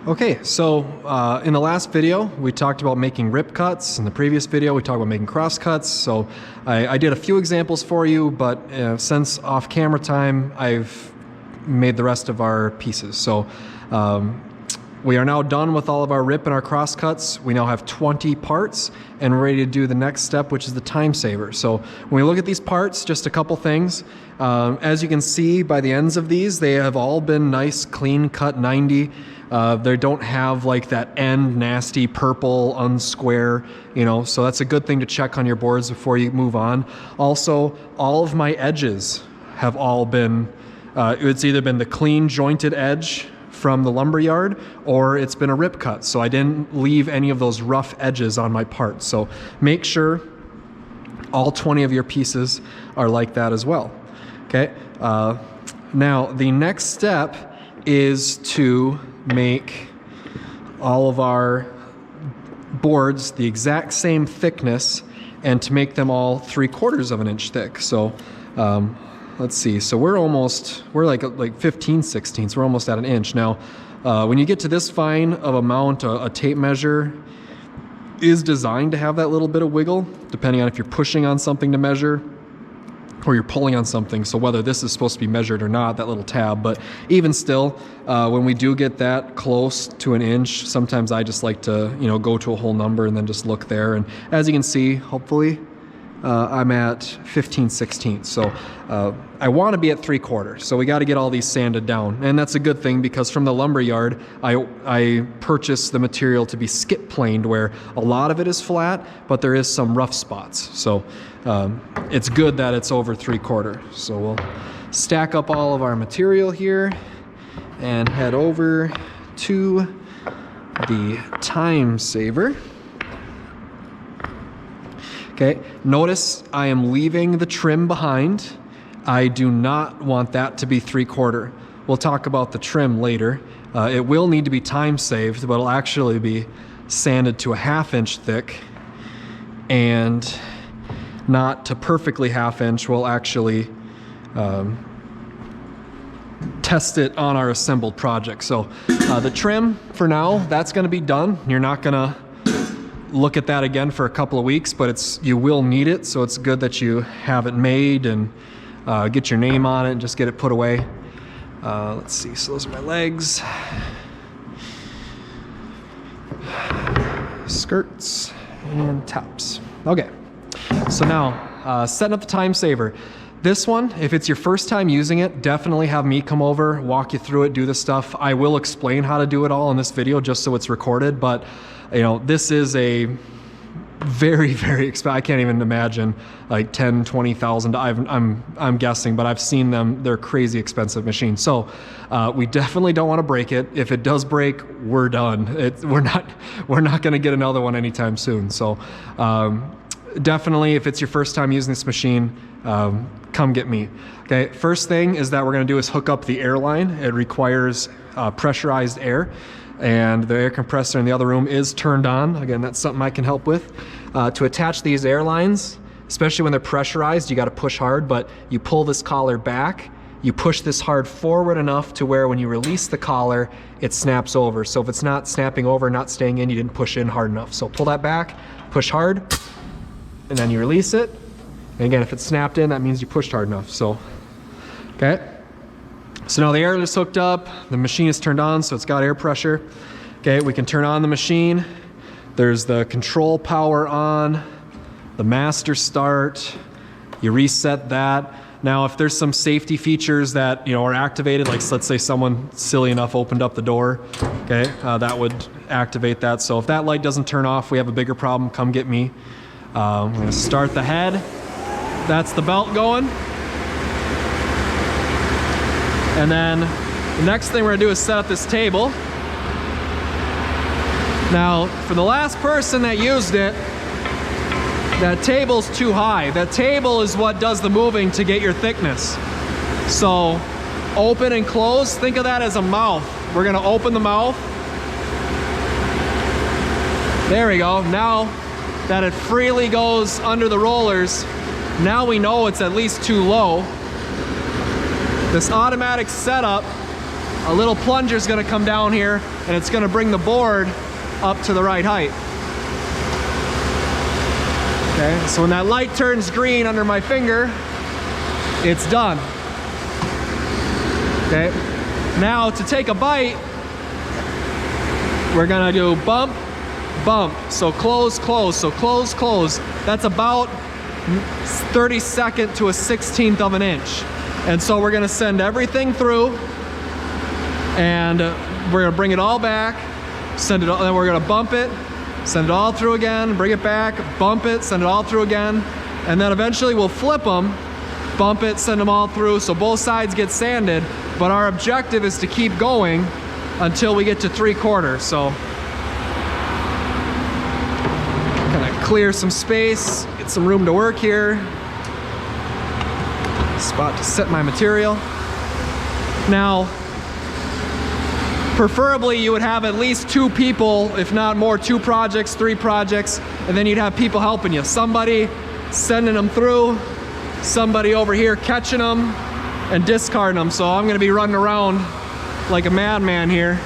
Okay, so in the last video, we talked about making rip cuts. In the previous video, we talked about making cross cuts. So I did a few examples for you, but since off camera time, I've made the rest of our pieces. So we are now done with all of our rip and our cross cuts. We now have 20 parts and we're ready to do the next step, which is the time saver. So when we look at these parts, just a couple things. As you can see by the ends of these, they have all been nice, clean cut 90. They don't have like that end nasty purple unsquare, so that's a good thing to check on your boards before you move on. Also, all of my edges have all been, it's either been the clean jointed edge from the lumber yard or it's been a rip cut. So I didn't leave any of those rough edges on my part. So make sure all 20 of your pieces are like that as well. Okay. Now the next step is to make all of our boards the exact same thickness and to make them all 3/4 of an inch thick. So let's see, so we're like 15/16, we're almost at an inch. Now when you get to this fine of amount, a tape measure is designed to have that little bit of wiggle depending on if you're pushing on something to measure or you're pulling on something. So whether this is supposed to be measured or not, that little tab, but even still, when we do get that close to an inch, sometimes I just like to, go to a whole number and then just look there. And as you can see, hopefully, I'm at 15/16. So I want to be at 3/4. So we got to get all these sanded down. And that's a good thing because from the lumber yard, I purchased the material to be skip planed where a lot of it is flat, but there is some rough spots. So it's good that it's over 3/4. So we'll stack up all of our material here and head over to the time saver. Okay, notice I am leaving the trim behind. I do not want that to be 3/4. We'll talk about the trim later. It will need to be time saved, but it'll actually be sanded to a 1/2 inch thick and not to perfectly 1/2 inch. We'll actually test it on our assembled project. So the trim for now, that's gonna be done. You're not gonna look at that again for a couple of weeks, but you will need it, so it's good that you have it made and get your name on it and just get it put away. Let's see, so those are my legs, skirts, and tops. Okay, so now setting up the time saver. This one, if it's your first time using it, definitely have me come over, walk you through it, do the stuff. I will explain how to do it all in this video just so it's recorded, but this is a very, very expensive. I can't even imagine like $10,000, $20,000. I'm guessing, but I've seen them. They're crazy expensive machines. So we definitely don't want to break it. If it does break, we're done. We're not going to get another one anytime soon. So definitely, if it's your first time using this machine, come get me. Okay. First thing is that we're going to do is hook up the air line. It requires pressurized air. And the air compressor in the other room is turned on. Again, that's something I can help with. To attach these air lines, especially when they're pressurized, you got to push hard, but you pull this collar back, you push this hard forward enough to where when you release the collar, it snaps over. So if it's not snapping over, not staying in, you didn't push in hard enough. So pull that back, push hard, and then you release it. And again, if it's snapped in, that means you pushed hard enough. So, okay. So now the air is hooked up, the machine is turned on, so it's got air pressure. Okay, we can turn on the machine. There's the control power on, the master start. You reset that. Now, if there's some safety features that are activated, like let's say someone silly enough opened up the door, okay, that would activate that. So if that light doesn't turn off, we have a bigger problem, come get me. We're gonna start the head. That's the belt going. And then the next thing we're gonna do is set up this table. Now, for the last person that used it, that table's too high. That table is what does the moving to get your thickness. So, open and close, think of that as a mouth. We're gonna open the mouth. There we go. Now that it freely goes under the rollers, now we know it's at least too low. This automatic setup a little plunger is going to come down here, and it's going to bring the board up to the right height. Okay, so when that light turns green under my finger, it's done. Okay, now to take a bite, we're gonna do bump, bump. So close, close, so close, close. That's about 32nd to a 16th of an inch. And so we're gonna send everything through, and we're gonna bring it all back, send it all, then we're gonna bump it, send it all through again, bring it back, bump it, send it all through again, and then eventually we'll flip them, bump it, send them all through, so both sides get sanded, but our objective is to keep going until we get to 3/4. So, kind of clear some space, get some room to work here. Spot to set my material. Now, preferably you would have at least 2 people, if not more, 2 projects, 3 projects, and then you'd have people helping you. Somebody sending them through, somebody over here catching them and discarding them. So I'm gonna be running around like a madman here,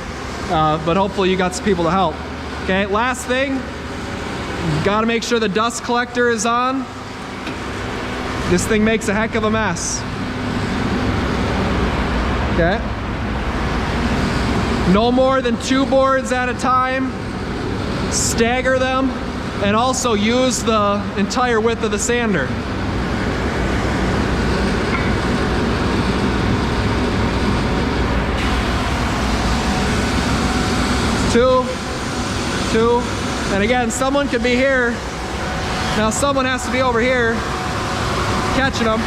but hopefully you got some people to help. Okay, last thing, you gotta make sure the dust collector is on. This thing makes a heck of a mess. Okay. No more than 2 boards at a time. Stagger them, and also use the entire width of the sander. Two, and again, someone could be here. Now someone has to be over here catching them.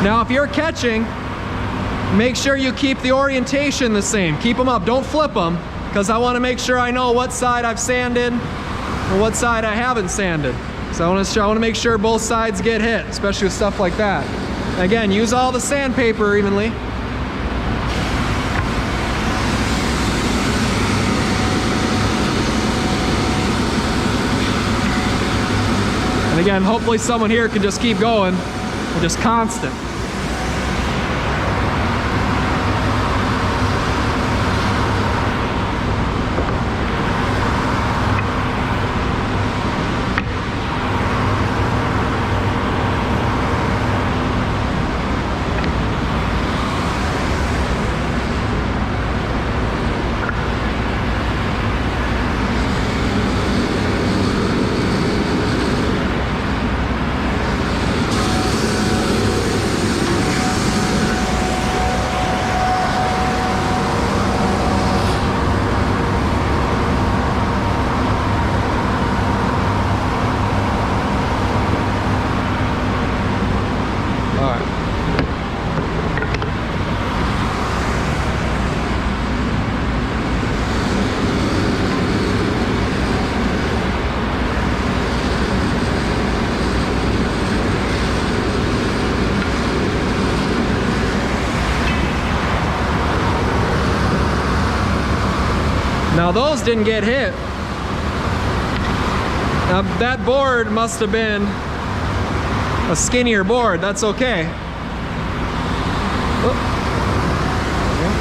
Now if you're catching, make sure you keep the orientation the same. Keep them up, don't flip them, because I want to make sure I know what side I've sanded and what side I haven't sanded. So I want to make sure both sides get hit, especially with stuff like that. Again, use all the sandpaper evenly. And again, hopefully someone here can just keep going, and just constant. Now those didn't get hit. Now that board must have been a skinnier board. That's okay. Oh. Okay.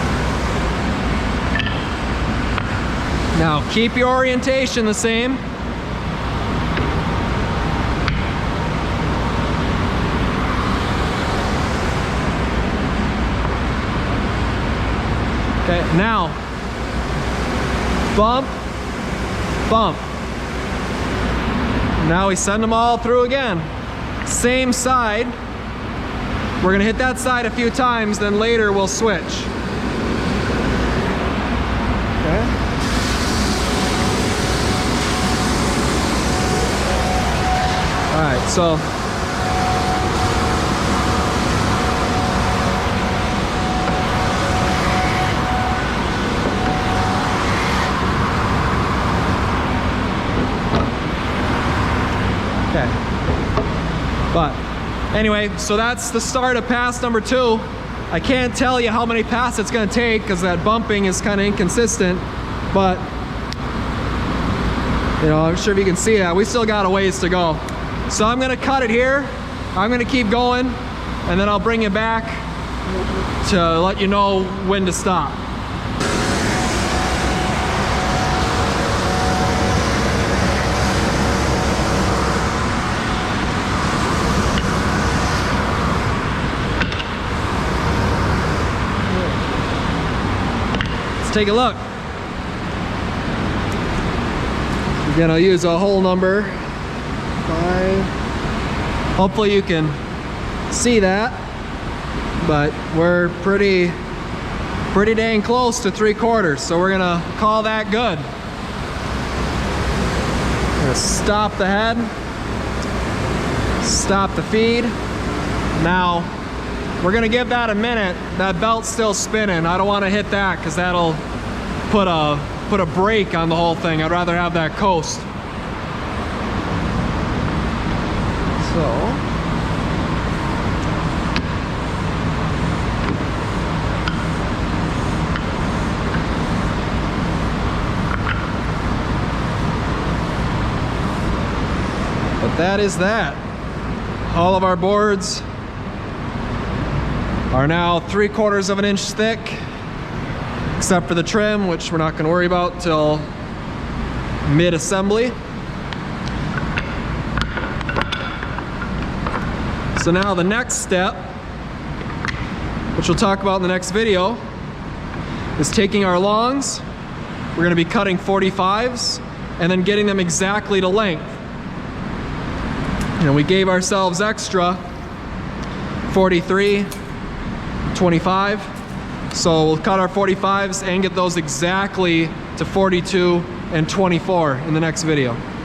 Now keep your orientation the same. Okay, now bump, bump. Now we send them all through again. Same side. We're gonna hit that side a few times, then later we'll switch. Okay. All right, so okay. But anyway, so that's the start of pass number 2. I can't tell you how many passes it's going to take because that bumping is kind of inconsistent, but You know, I'm sure if you can see that, we still got a ways to go. So I'm gonna cut it here. I'm gonna keep going, and then I'll bring you back to let you know when to stop. Let's take a look. Again, I'll use a hole number 5. Hopefully you can see that, but we're pretty dang close to 3/4, so we're gonna call that good. Gonna stop the head, stop the feed. Now we're gonna give that a minute. That belt's still spinning. I don't want to hit that because that'll put a brake on the whole thing. I'd rather have that coast. So but that is that. All of our boards are now 3/4 of an inch thick, except for the trim, which we're not going to worry about till mid-assembly. So now the next step, which we'll talk about in the next video, is taking our longs. We're going to be cutting 45s and then getting them exactly to length. And we gave ourselves extra 43, 25. So we'll cut our 45s and get those exactly to 42 and 24 in the next video.